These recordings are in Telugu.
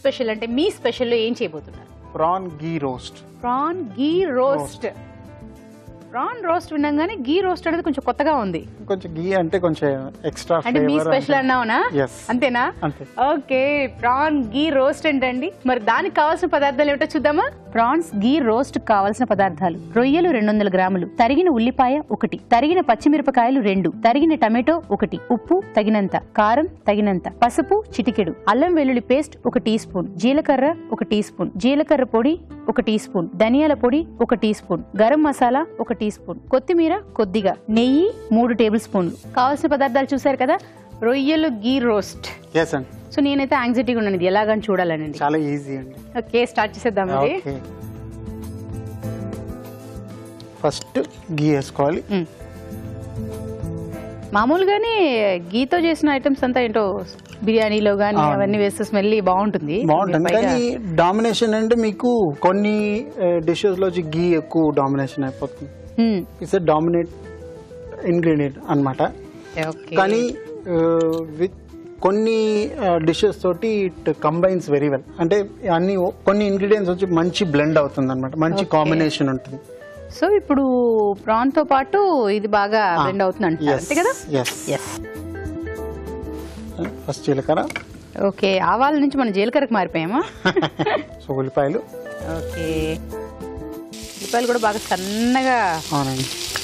స్పెషల్ అంటే మీ స్పెషల్లో ఏం చేయబోతున్నారు? ప్రాన్ గీ రోస్ట్. ప్రాన్ గీ రోస్ట్. ప్రాన్ రోస్ట్ వినగానే గీ రోస్ట్ అనేది కొంచెం కొత్తగా ఉంది. కొంచెం గీ అంటే కొంచెం ఎక్స్ట్రా అంటే మీ స్పెషల్ అన్నావునా? అంతేనా? అంతే. ఓకే, ప్రాన్ గీ రోస్ట్ ఏంటండి? మరి దానికి కావాల్సిన పదార్థాలు ఏమిటో చూద్దామా? ప్రాన్స్ గీ రోస్ట్ కావాల్సిన పదార్థాలు: రొయ్యలు 200 గ్రాములు, తరిగిన ఉల్లిపాయ 1, తరిగిన పచ్చిమిరపకాయలు 2, తరిగిన టమాటో 1, ఉప్పు తగినంత, కారం తగినంత, పసుపు చిటికెడు, అల్లం వెల్లుల్లి పేస్ట్ 1 టీ స్పూన్, జీలకర్ర 1 టీ స్పూన్, జీలకర్ర పొడి 1 టీ స్పూన్, ధనియాల పొడి 1 teaspoon, garam masala 1 teaspoon, కొత్తిమీర కొద్దిగా, నెయ్యి 3 టేబుల్ స్పూన్లు. కావాల్సిన పదార్థాలు చూసారు కదా. రొయ్యలు గీ రోస్ట్. సో నేనైతే యాంగ్జైటీగా ఉన్నాను ఇది ఎలాగని చూడాలనండి. చాలా ఈజీ అండి. ఓకే, స్టార్ట్ చేసేద్దాం. ఫస్ట్ గీ వేసుకోవాలి. మామూలుగానే గీతో చేసిన ఐటమ్స్ అంతా ఏంటో బిర్యానీలో గానీ అవన్నీ వేస్తే స్మెల్ బాగుంటుంది. కానీ డామినేషన్ అంటే మీకు కొన్ని డిషెస్ లో గీ ఎక్కువ డామినేషన్ అయిపోతుంది. ఇట్స్ డామినేట్ ఇంగ్రీడియంట్ అన్నమాట. కానీ విత్ కొన్ని డిషెస్ తోటి ఇట్ కంబైన్స్ వెరీ వెల్. అంటే అన్ని కొన్ని ఇంగ్రీడియంట్స్ వచ్చి మంచి బ్లెండ్ అవుతుంది అన్నమాట, మంచి కాంబినేషన్ ఉంటుంది. సో ఇప్పుడు ప్రాన్ తో పాటు ఇది బాగా బ్లెండ్ అవుతుంది అంతే కదా. ఫస్ట్ జీలకర్ర. ఓకే, ఆవాల నుంచి మనం జీలకర్రకు మారిపోయామా? సో ఉల్లిపాయలు. ఓకే, ఉల్లిపాయలు కూడా బాగా సన్నగా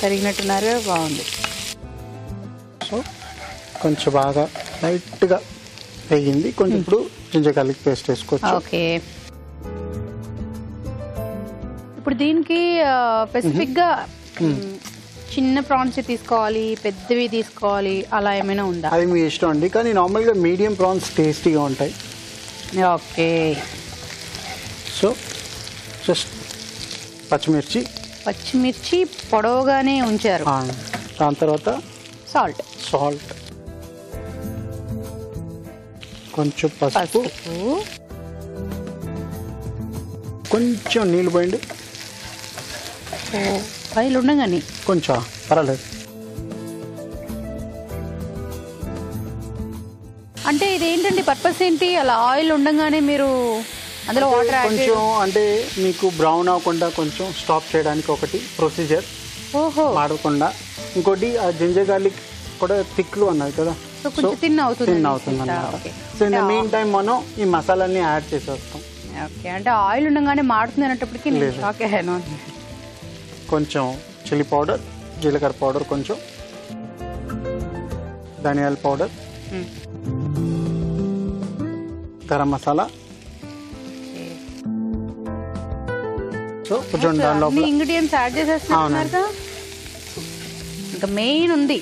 తరిగినట్టున్నారు, బాగుంది. సో కొంచెం బాగా లైట్ గా వేగింది. కొంచెం ఇప్పుడు జింజర్ గార్లిక్ పేస్ట్ వేసుకోవచ్చు. ఓకే, ఇప్పుడు దీనికి స్పెసిఫిక్ గా చిన్న ప్రాన్స్ తీసుకోవాలి, పెద్దవి తీసుకోవాలి, అలా ఏమైనా ఉందా? అది మీ ఇష్టం అండి, కానీ నార్మల్ గా మీడియం ప్రాన్స్ టేస్టీగా ఉంటాయి. ఓకే, సో జస్ట్ పచ్చిమిర్చి పొడవుగానే ఉంచారు. దాని తర్వాత సాల్ట్, కొంచెం పసుపు, కొంచెం నీళ్ళు పోయండి. ఆయిల్ ఉండగానే కొంచెం పర్వాలేదు. అంటే ఇది ఏంటండి పర్పస్ ఏంటి? అలా ఆయిల్ ఉండగానే మీరు అందులో వాటర్ యాడ్ కొంచెం అంటే మీకు బ్రౌన్ అవ్వకుండా కొంచెం స్టాప్ చేయడానికి ఒకటి ప్రొసీజర్. ఓహో, మాడకుండా. ఇంకోటి ఆ జింజర్ గార్లిక్ కూడా థిక్లు అన్నది కదా, తిన్ అవుతుంది అన్నమాట. So in the mean time మనం ఈ మసాలాన్ని యాడ్ చేసేస్తాం. ఓకే, అంటే ఆయిల్ ఉండగానే మాడుతుంది అనేటప్పటికి నేను షాక్ అయ్యాను. కొంచెం చిల్లీ పౌడర్, జీలకర్ర పౌడర్, కొంచెం ధనియాల పౌడర్, గరం మసాలా. సో కొంచెం దానిలో ఇంగ్రీడియంట్స్ యాడ్ చేసేస్తున్నారు. ఇంకా మెయిన్ ఉంది,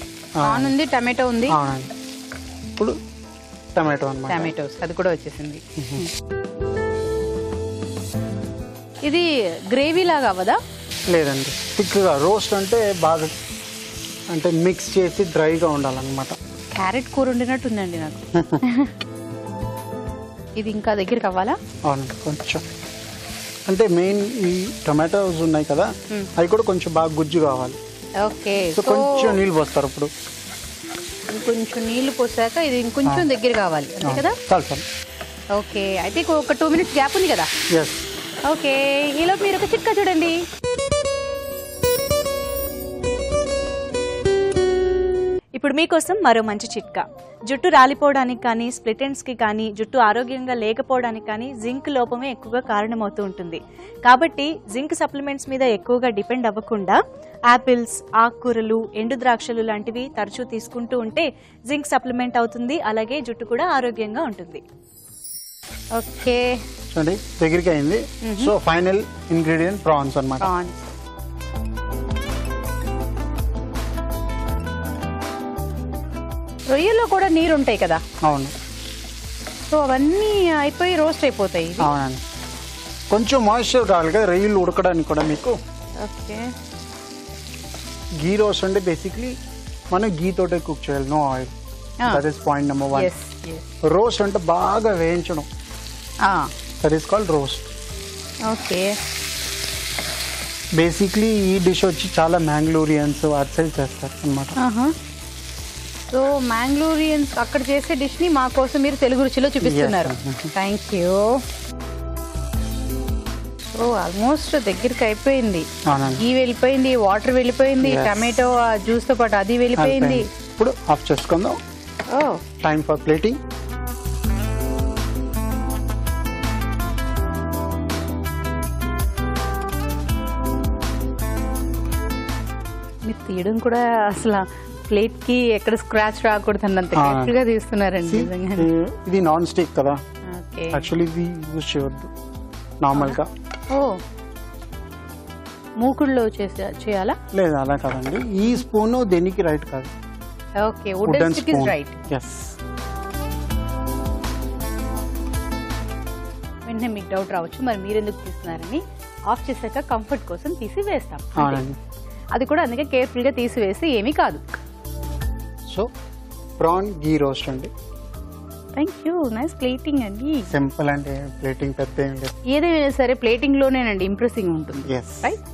ఆన్ ఉంది, టమాటో ఉంది. ఇప్పుడు టమాటోస్ అది కూడా వచ్చేసింది. ఇది గ్రేవీ లాగా అవ్వదా? లేదండి, థిక్గా. రోస్ట్ అంటే బాగా అంటే మిక్స్ చేసి డ్రైగా ఉండాలన్నమాట. క్యారెట్ కూర ఉండినట్టుందండి నాకు. ఇది ఇంకా దగ్గరికి అవ్వాలా? అవునండి, కొంచెం. అంటే మెయిన్ ఈ టమాటోస్ ఉన్నాయి కదా, అవి కూడా కొంచెం బాగా గుజ్జు కావాలి. ఓకే, సో కొంచెం నీళ్ళు పోస్తారు. ఇప్పుడు ఇంకొంచెం నీళ్లు పోసాక ఇది ఇంకొంచెం దగ్గర కావాలి అంతే కదా? చాలు. ఓకే, అయితే ఒక 2 minutes గ్యాప్ ఉంది కదా. ఓకే, ఈలో మీరు ఒక చిట్కా చూడండి. ఇప్పుడు మీకోసం మరో మంచి చిట్కా. జుట్టు రాలిపోవడానికి కానీ, స్ప్లిట్ ఎండ్స్కి కానీ, జుట్టు ఆరోగ్యంగా లేకపోవడానికి కానీ జింక్ లోపమే ఎక్కువగా కారణమవుతూ ఉంటుంది. కాబట్టి జింక్ సప్లిమెంట్స్ మీద ఎక్కువగా డిపెండ్ అవ్వకుండా యాపిల్స్, ఆకుకూరలు, ఎండు ద్రాక్షలు లాంటివి తరచూ తీసుకుంటూ ఉంటే జింక్ సప్లిమెంట్ అవుతుంది. అలాగే జుట్టు కూడా ఆరోగ్యంగా ఉంటుంది. ఓకే, చూడండి దగ్గరికి అయింది. సో ఫైనల్ ఇంగ్రీడియంట్ ప్రాన్స్ అన్నమాట. రొయ్యల్లో కూడా నీరు ఉంటాయి కదా? అవును. సో అవన్నీ అయిపోయి రోస్ట్ అయిపోతాయి. అవునండి, కొంచెం మాయిశ్చర్ కావాలి కదా రొయ్యలు ఉడకడానికి కూడా మీకు. ఓకే, గీ రోస్ట్ అంటే బేసిక్లీ మనం గీ తోటే కుక్ చేయాలి, no oil. That is point number 1. Roast అంటే బాగా వేయించడం, that is called roast. Okay, basically ఈ డిష్ వచ్చి చాలా మ్యాంగ్లూరియన్స్ అటు సైడ్ చేస్తారు అన్నమాట. సో మ్యాంగ్లూరియన్స్ అక్కడ చేసే డిష్ ని మా కోసం మీరు తెలుగు రుచిలో చూపిస్తున్నారు. Thank you. ఓ ఆల్మోస్ట్ దగ్గరికి అయిపోయింది. ఈ వెళ్ళిపోయింది, వాటర్ వెళ్ళిపోయింది, టమాటో జ్యూస్ తో పాటు అది వెళ్ళిపోయింది. ఇప్పుడు ఆఫ్ చేసుకుందాం. ఓ టైం ఫర్ ప్లేటింగ్. మీరు తీయడం కూడా అసలు ప్లేట్ కి ఎక్కడ స్క్రాచ్ రాకూడదు అన్నంత కేర్ఫుల్ గా తీస్తున్నారండి. ఇది నాన్ స్టిక్ కదా, ఓకే. యాక్చువల్లీ ఇది యూజ్ చేయవద్దు నార్మల్ గా. ఓ మూకుడులో చేయాలా? లేదు అలా కాదండి, ఈ స్పూన్ దేనికి రైట్ కాదు. Okay, wooden stick is right. Yes. వెంటనే మీకు డౌట్ రావచ్చు, మరి మీరు ఎందుకు తీస్తున్నారని. ఆఫ్ చేశాక కంఫర్ట్ కోసం తీసి వేస్తాం. అది కూడా అందుకే కేర్ఫుల్ గా తీసివేస్తే ఏమీ కాదు. సో ప్రాన్ గీ రోస్ట్ అండి. Thank you. నైస్ ప్లేటింగ్ అండి. సింపుల్ అంటే ప్లేటింగ్ పెద్ద ఏం లేదు. ఏదైనా సరే ప్లేటింగ్ లోనేనండి ఇంప్రెసింగ్ ఉంటుంది. రైట్.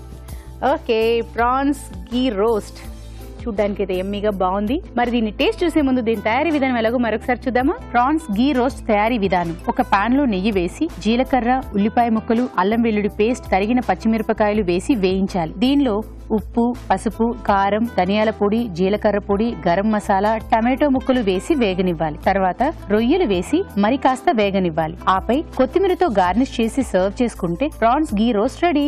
ఓకే, ప్రాన్స్ గీ రోస్ట్ చూడ్డానికి అయితే ఎమ్మీగా బాగుంది. మరి దీన్ని టేస్ట్ చూసే ముందు దీని తయారీ విధానం ఎలాగో మరొకసారి చూద్దామా. ప్రాన్స్ గీ రోస్ట్ తయారీ విధానం: ఒక పాన్ లో నెయ్యి వేసి జీలకర్ర, ఉల్లిపాయ ముక్కలు, అల్లం వెల్లుల్లి పేస్ట్, తరిగిన పచ్చిమిరపకాయలు వేసి వేయించాలి. దీనిలో ఉప్పు, పసుపు, కారం, ధనియాల పొడి, జీలకర్ర పొడి, గరం మసాలా, టమాటో ముక్కలు వేసి వేగనివ్వాలి. తర్వాత రొయ్యలు వేసి మరి కాస్త వేగనివ్వాలి. ఆపై కొత్తిమీరతో గార్నిష్ చేసి సర్వ్ చేసుకుంటే ప్రాన్స్ గీ రోస్ట్ రెడీ.